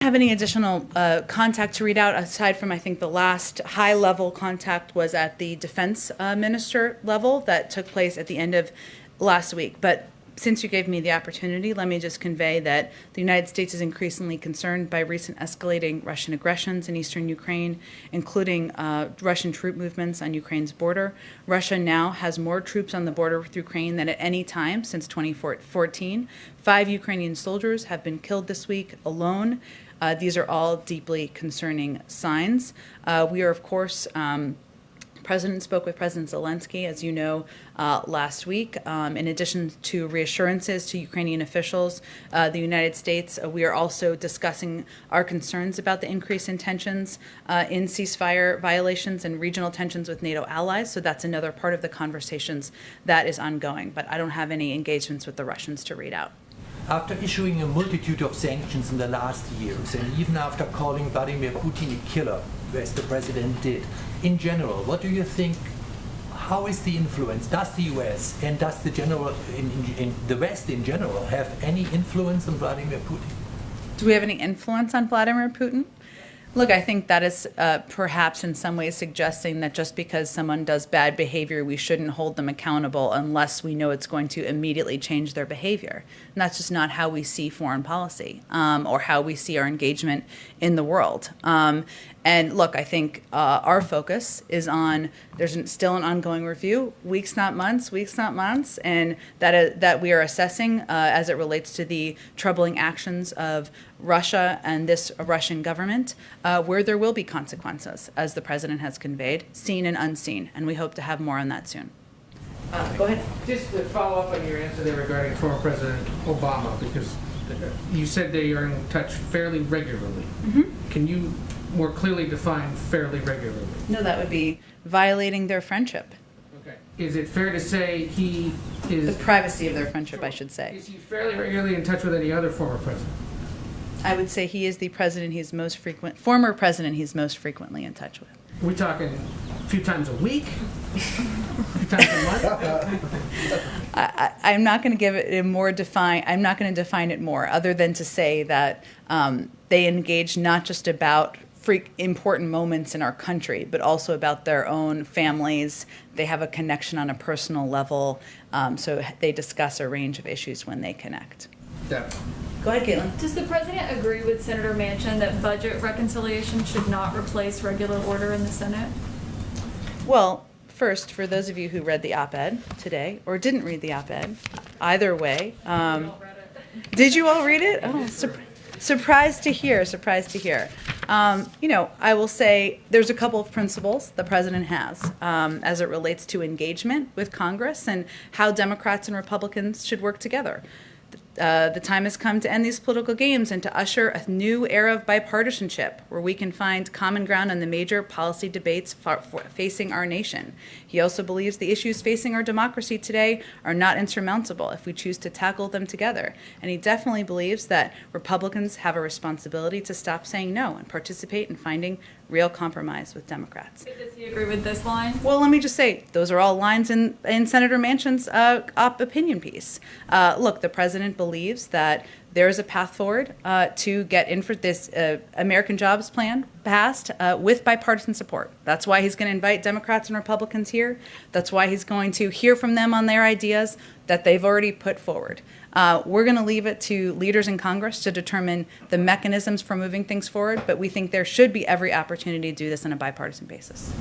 Have any additional contact to read out aside from, I think, the last high-level contact was at the defense minister level that took place at the end of last week. But since you gave me the opportunity, let me just convey that the United States is increasingly concerned by recent escalating Russian aggressions in eastern Ukraine, including Russian troop movements on Ukraine's border. Russia now has more troops on the border with Ukraine than at any time since 2014. 5 Ukrainian soldiers have been killed this week alone. These are all deeply concerning signs. We are, of course, President spoke with President Zelensky, as you know, last week. In addition to reassurances to Ukrainian officials, the United States, we are also discussing our concerns about the increase in tensions in ceasefire violations and regional tensions with NATO allies. So that's another part of the conversations that is ongoing. But I don't have any engagements with the Russians to read out. After issuing a multitude of sanctions in the last years, and even after calling Vladimir Putin a killer, as the president did, in general, what do you think, how is the influence, does the US and does the general, in the West in general, have any influence on Vladimir Putin? Do we have any influence on Vladimir Putin? Look, I think that is perhaps in some ways suggesting that just because someone does bad behavior, we shouldn't hold them accountable unless we know it's going to immediately change their behavior. And that's just not how we see foreign policy or how we see our engagement in the world. And look, I think our focus is on, there's still an ongoing review, weeks not months, and that we are assessing as it relates to the troubling actions of Russia and this Russian government, where there will be consequences, as the president has conveyed, seen and unseen. And we hope to have more on that soon. Go ahead. Just to follow up on your answer there regarding former President Obama, because you said they are in touch fairly regularly. Mm-hmm. Can you more clearly define fairly regularly? No, that would be violating their friendship. Okay. Is it fair to say he is... The privacy of their friendship, I should say. Is he fairly regularly in touch with any other former president? I would say he is the president former president he's most frequently in touch with. Are we talking a few times a week? A few times a month? I'm not going to give it I'm not going to define it more, other than to say that they engage not just about important moments in our country, but also about their own families. They have a connection on a personal level, so they discuss a range of issues when they connect. Yeah. Go ahead, Caitlin. Does the president agree with Senator Manchin that budget reconciliation should not replace regular order in the Senate? Well, first, for those of you who read the op-ed today or didn't read the op-ed, either way, did you all read it? Oh, surprised to hear. I will say there's a couple of principles the president has as it relates to engagement with Congress and how Democrats and Republicans should work together. The time has come to end these political games and to usher a new era of bipartisanship where we can find common ground on the major policy debates facing our nation. He also believes the issues facing our democracy today are not insurmountable if we choose to tackle them together. And he definitely believes that Republicans have a responsibility to stop saying no and participate in finding real compromise with Democrats. Does he agree with this line? Well, let me just say, those are all lines in Senator Manchin's opinion piece. Look, the president believes that there is a path forward to get in for this American Jobs Plan passed with bipartisan support. That's why he's going to invite Democrats and Republicans here. That's why he's going to hear from them on their ideas that they've already put forward. We're going to leave it to leaders in Congress to determine the mechanisms for moving things forward, but we think there should be every opportunity to do this on a bipartisan basis.